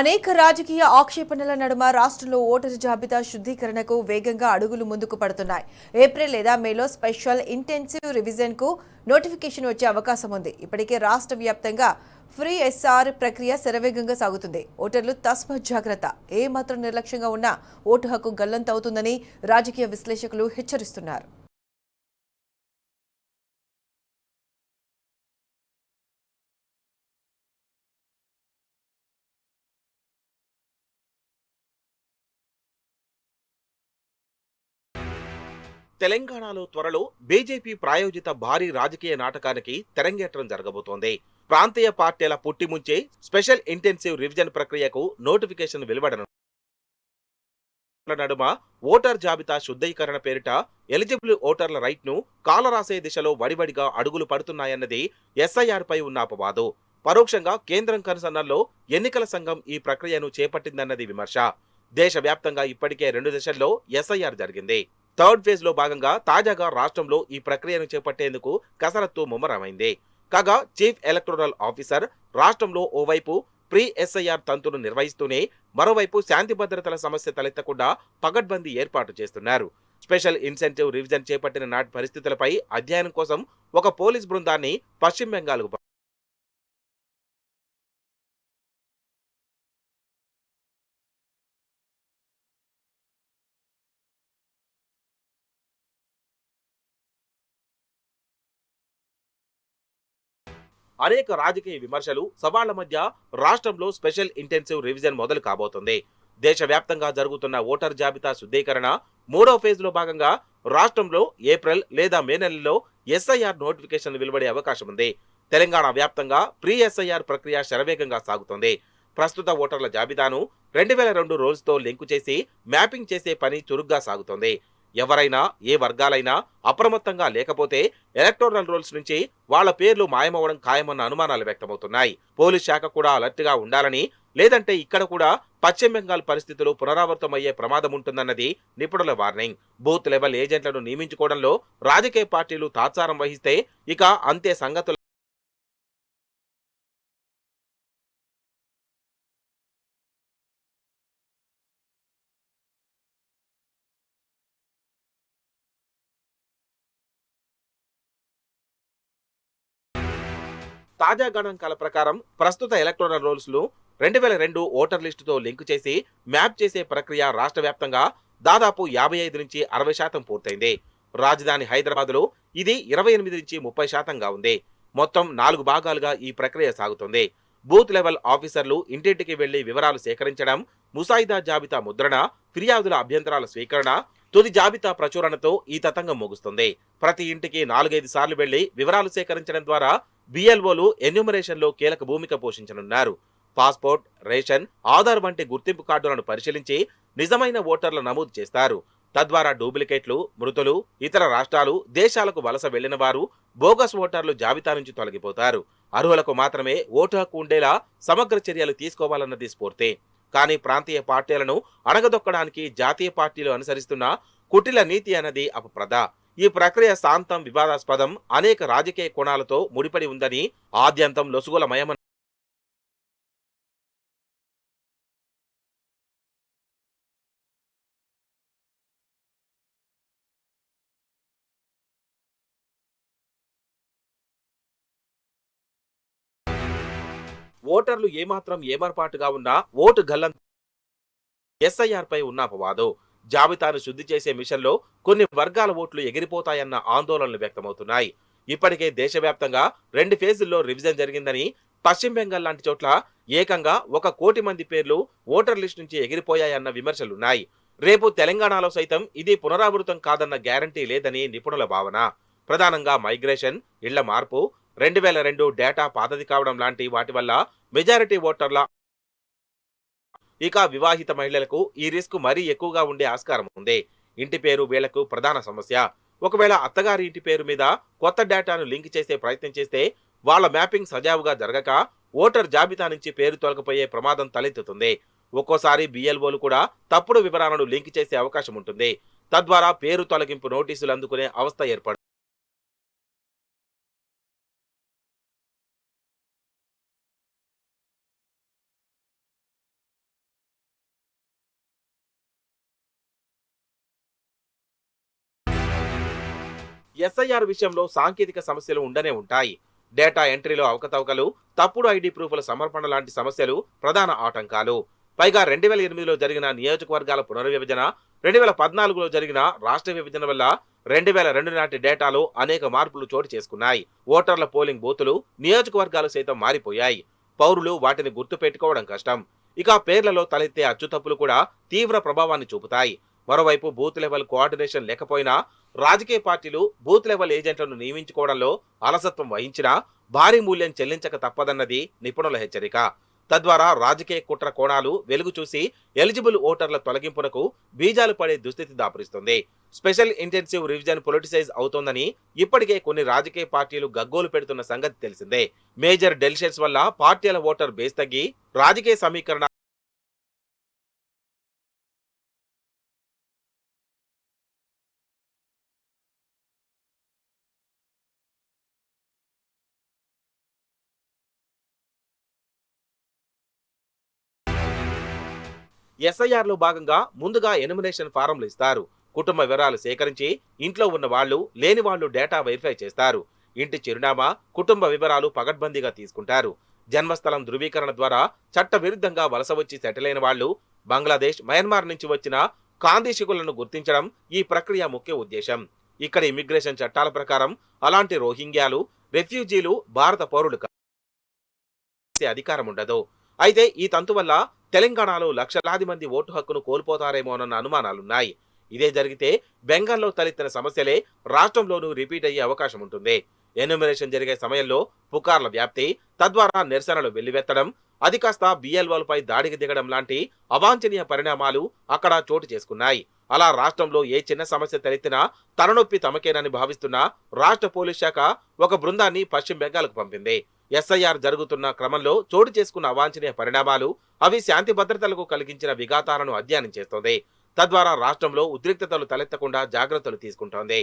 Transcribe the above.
అనేక రాజకీయ ఆక్షేపణల నడుమ రాష్ట్రంలో ఓటరు జాబితా శుద్ధీకరణకు వేగంగా అడుగులు ముందుకు పడుతున్నాయి. ఏప్రిల్ లేదా మేలో స్పెషల్ ఇంటెన్సివ్ రివిజన్కు నోటిఫికేషన్ వచ్చే అవకాశం ఉంది. ఇప్పటికే రాష్ట్ర వ్యాప్తంగా ఫ్రీ ఎస్ఆర్ ప్రక్రియ శరవేగంగా సాగుతుంది. ఓటర్లు తస్మత్ జాగ్రత్త, ఏ మాత్రం నిర్లక్ష్యంగా ఉన్నా ఓటు హక్కు గల్లంతవుతుందని రాజకీయ విశ్లేషకులు హెచ్చరిస్తున్నారు. తెలంగాణలో త్వరలో బీజేపీ ప్రాయోజిత భారీ రాజకీయ నాటకానికి తెరంగేట్రం జరగబోతోంది. ప్రాంతీయ పార్టీల పుట్టిముంచే స్పెషల్ ఇంటెన్సివ్ రివిజన్ ప్రక్రియకు నోటిఫికేషన్ వెలువడనుంది. నడుమ ఓటర్ జాబితా శుద్ధీకరణ పేరిట ఎలిజిబుల్ ఓటర్ల రైట్ను కాలరాసే దిశలో వడివడిగా అడుగులు పడుతున్నాయన్నది ఎస్ఐఆర్ పై ఉన్న అపవాదు. పరోక్షంగా కేంద్రం కనుసన్నల్లో ఎన్నికల సంఘం ఈ ప్రక్రియను చేపట్టిందన్నది విమర్శ. దేశవ్యాప్తంగా ఇప్పటికే 2 దశల్లో ఎస్ఐఆర్ జరిగింది. థర్డ్ ఫేజ్ లో భాగంగా తాజాగా రాష్ట్రంలో ఈ ప్రక్రియను చేపట్టేందుకు కసరత్తు ముమ్మరమైంది. కాగా చీఫ్ ఎలక్టోరల్ ఆఫీసర్ రాష్ట్రంలో ఓవైపు ప్రీ ఎస్ఐఆర్ తంతును నిర్వహిస్తూనే మరోవైపు శాంతి భద్రతల సమస్య తలెత్తకుండా పగడ్బందీ ఏర్పాటు చేస్తున్నారు. స్పెషల్ ఇన్సెంటివ్ రివిజన్ చేపట్టిన నాటి పరిస్థితులపై అధ్యయనం కోసం ఒక పోలీస్ బృందాన్ని పశ్చిమ బెంగాల్కు అనేక రాజకీయ విమర్శలు, సవాళ్ల మధ్య రాష్ట్రంలో స్పెషల్ ఇంటెన్సివ్ రివిజన్ మొదలు కాబోతుంది. దేశవ్యాప్తంగా జరుగుతున్న ఓటర్ జాబితా శుద్ధీకరణ 3వ ఫేజ్ లో భాగంగా రాష్ట్రంలో ఏప్రిల్ లేదా మే నెలలో ఎస్ఐఆర్ నోటిఫికేషన్ వెలువడే అవకాశం ఉంది. తెలంగాణ వ్యాప్తంగా ప్రీ ఎస్ఐఆర్ ప్రక్రియ శరవేగంగా సాగుతోంది. ప్రస్తుత ఓటర్ల జాబితాను 2002 రూల్స్ తో లింకు చేసి మ్యాపింగ్ చేసే పని చురుగ్గా సాగుతోంది. ఎవరైనా ఏ వర్గాలైనా అప్రమత్తంగా లేకపోతే ఎలక్టోరల్ రోల్స్ నుంచి వాళ్ల పేర్లు మాయమవడం ఖాయమన్న అనుమానాలు వ్యక్తమవుతున్నాయి. పోలీస్ శాఖ కూడా అలర్ట్ గా ఉండాలని, లేదంటే ఇక్కడ కూడా పశ్చిమ బెంగాల్ పరిస్థితులు పునరావృతమయ్యే ప్రమాదం ఉంటుందన్నది నిపుణుల వార్నింగ్. బూత్ లెవెల్ ఏజెంట్లను నియమించుకోవడంలో రాజకీయ పార్టీలు తాత్సారం వహిస్తే ఇక అంతే సంగతులు. తాజా గణాంకాల ప్రకారం ప్రస్తుత ఎలక్టోరల్ రోల్స్ లు 2002 ఓటర్ లిస్టుతో లింకు చేసి మ్యాప్ చేసే ప్రక్రియ రాష్ట్ర వ్యాప్తంగా దాదాపు 55 నుంచి 60% పూర్తయింది. రాజధాని హైదరాబాద్ లో ఇది 28 నుంచి 30%గా ఉంది. మొత్తం 4 భాగాలుగా ఈ ప్రక్రియ సాగుతుంది. బూత్ లెవెల్ ఆఫీసర్లు ఇంటింటికి వెళ్లి వివరాలు సేకరించడం, ముసాయిదా జాబితా ముద్రణ, ఫిర్యాదుల అభ్యంతరాల స్వీకరణ, తుది జాబితా ప్రచురణతో ఈ తతంగం ముగుస్తుంది. ప్రతి ఇంటికి 4-5 సార్లు వెళ్లి వివరాలు సేకరించడం ద్వారా బిఎల్ఓలు ఎన్యూమరేషన్ లో కీలక భూమిక పోషించనున్నారు. పాస్పోర్ట్, రేషన్, ఆధార్ వంటి గుర్తింపు కార్డులను పరిశీలించి నిజమైన ఓటర్ల నమోదు చేస్తారు. తద్వారా డూప్లికేట్లు, మృతులు, ఇతర రాష్ట్రాలు, దేశాలకు వలస వెళ్లిన వారు, బోగస్ ఓటర్లు జాబితా నుంచి తొలగిపోతారు. అర్హులకు మాత్రమే ఓటు హక్కు ఉండేలా సమగ్ర చర్యలు తీసుకోవాలన్నది స్ఫూర్తి. కానీ ప్రాంతీయ పార్టీలను అణగదొక్కడానికి జాతీయ పార్టీలు అనుసరిస్తున్న కుటిల నీతి అన్నది అపప్రద. ఈ ప్రక్రియ శాంతం వివాదాస్పదం, అనేక రాజకీయ కోణాలతో ముడిపడి ఉందని, ఆద్యంతం లొసుగులమయమని ఓటర్లు ఏమాత్రం ఏమరపాటుగా ఉన్నా ఓటు గల్లం ఎస్ఐఆర్ పై ఉన్న అపవాదు. జాబితాను శుద్ధి చేసే మిషన్లో కొన్ని వర్గాల ఓట్లు ఎగిరిపోతాయన్న ఆందోళనలు వ్యక్తమవుతున్నాయి. ఇప్పటికే దేశవ్యాప్తంగా 2 ఫేజుల్లో రివిజన్ జరిగిందని, పశ్చిమ బెంగాల్ లాంటి చోట్ల ఏకంగా 1 కోటి మంది పేర్లు ఓటర్ లిస్ట్ నుంచి ఎగిరిపోయాయన్న విమర్శలున్నాయి. రేపు తెలంగాణలో సైతం ఇది పునరావృతం కాదన్న గ్యారంటీ లేదని నిపుణుల భావన. ప్రధానంగా మైగ్రేషన్, ఇళ్ల మార్పు, 2002 డేటా పాతది కావడం లాంటి వాటి వల్ల మెజారిటీ ఓటర్ల ఇక వివాహిత మహిళలకు ఈ రిస్క్ మరీ ఎక్కువగా ఉండే ఆస్కారం ఉంది. ఇంటి పేరు వీళ్లకు ప్రధాన సమస్య. ఒకవేళ అత్తగారి ఇంటి పేరు మీద కొత్త డేటాను లింక్ చేసే ప్రయత్నం చేస్తే వాళ్ల మ్యాపింగ్ సజావుగా జరగక ఓటర్ జాబితా నుంచి పేరు తొలగిపోయే ప్రమాదం తలెత్తుతుంది. ఒక్కోసారి బిఎల్ఓలు కూడా తప్పుడు వివరాలను లింక్ చేసే అవకాశం ఉంటుంది. తద్వారా పేరు తొలగింపు నోటీసులు అందుకునే అవస్థ ఏర్పడుతుంది. ఎస్ఐఆర్ విషయంలో సాంకేతిక సమస్యలు ఉండనే ఉంటాయి. డేటా ఎంట్రీలో అవకతవకలు, తప్పుడు ఐడి ప్రూఫ్ల సమర్పణ లాంటి సమస్యలు ప్రధాన ఆటంకాలు. పైగా 2008లో జరిగిన నియోజకవర్గాల పునర్విభజన, 2014లో జరిగిన రాష్ట్ర విభజన వల్ల 2002 నాటి డేటాలో అనేక మార్పులు చోటు చేసుకున్నాయి. ఓటర్ల పోలింగ్ బూతులు, నియోజకవర్గాలు సైతం మారిపోయాయి. పౌరులు వాటిని గుర్తు పెట్టుకోవడం కష్టం. ఇక పేర్లలో తలెత్తే అచ్చుతప్పులు కూడా తీవ్ర ప్రభావాన్ని చూపుతాయి. మరోవైపు బూత్ లెవెల్ కోఆర్డినేషన్ లేకపోయినా రాజకీయ పార్టీలు బూత్ లెవెల్ ఏజెంట్లను నియమించుకోవడంలో అలసత్వం వహించినా భారీ మూల్యం చెల్లించక తప్పదన్నది నిపుణుల హెచ్చరిక. తద్వారా రాజకీయ కుట్ర కోణాలు వెలుగు చూసి ఎలిజిబుల్ ఓటర్ల తొలగింపునకు బీజాలు పడే దుస్థితి దాపురిస్తుంది. స్పెషల్ ఇంటెన్సివ్ రివిజన్ పొలిటిసైజ్ అవుతోందని ఇప్పటికే కొన్ని రాజకీయ పార్టీలు గగ్గోలు పెడుతున్న సంగతి తెలిసిందే. మేజర్ డెలిషన్స్ వల్ల పార్టీల ఓటర్ బేస్ తగ్గి రాజకీయ సమీకరణ ఎస్ఐఆర్ లో భాగంగా ముందుగా ఎనిమినేషన్ ఫారంలు ఇస్తారు. కుటుంబ వివరాలు సేకరించి ఇంట్లో ఉన్న వాళ్ళు, లేని వాళ్ళు డేటా వెరిఫై చేస్తారు. ఇంటి చిరునామా, కుటుంబ వివరాలు పగడ్బందీగా తీసుకుంటారు. జన్మస్థలం ధృవీకరణ ద్వారా చట్ట విరుద్ధంగా వలస వచ్చి సెటిల్ అయిన వాళ్ళు, బంగ్లాదేశ్, మయన్మార్ నుంచి వచ్చిన కాందేశికులను గుర్తించడం ఈ ప్రక్రియ ముఖ్య ఉద్దేశం. ఇక్కడ ఇమిగ్రేషన్ చట్టాల ప్రకారం అలాంటి రోహింగ్యాలు, రెఫ్యూజీలు భారత పౌరులు చేసే అధికారం ఉండదు. అయితే ఈ తంతు వల్ల తెలంగాణలో లక్షలాది మంది ఓటు హక్కును కోల్పోతారేమోనన్న అనుమానాలున్నాయి. ఇదే జరిగితే బెంగాల్లో తలెత్తిన సమస్యలే రాష్ట్రంలోనూ రిపీట్ అయ్యే అవకాశం ఉంటుంది. ఎన్యూమరేషన్ జరిగే సమయంలో పుకార్ల వ్యాప్తి, తద్వారా నిరసనలు వెల్లువెత్తడం, అది కాస్త బిఎల్ఓలపై దాడికి దిగడం లాంటి అవాంఛనీయ పరిణామాలు అక్కడ చోటు చేసుకున్నాయి. అలా రాష్ట్రంలో ఏ చిన్న సమస్య తలెత్తినా తలనొప్పి తమకేనని భావిస్తున్న రాష్ట్ర పోలీస్ శాఖ ఒక బృందాన్ని పశ్చిమ బెంగాల్కు పంపింది. ఎస్ఐఆర్ జరుగుతున్న క్రమంలో చోటు చేసుకున్న అవాంఛనీయ పరిణామాలు, అవి శాంతి భద్రతలకు కలిగించిన విఘాతాలను అధ్యయనం చేస్తోంది. తద్వారా రాష్ట్రంలో ఉద్రిక్తతలు తలెత్తకుండా జాగ్రత్తలు తీసుకుంటోంది.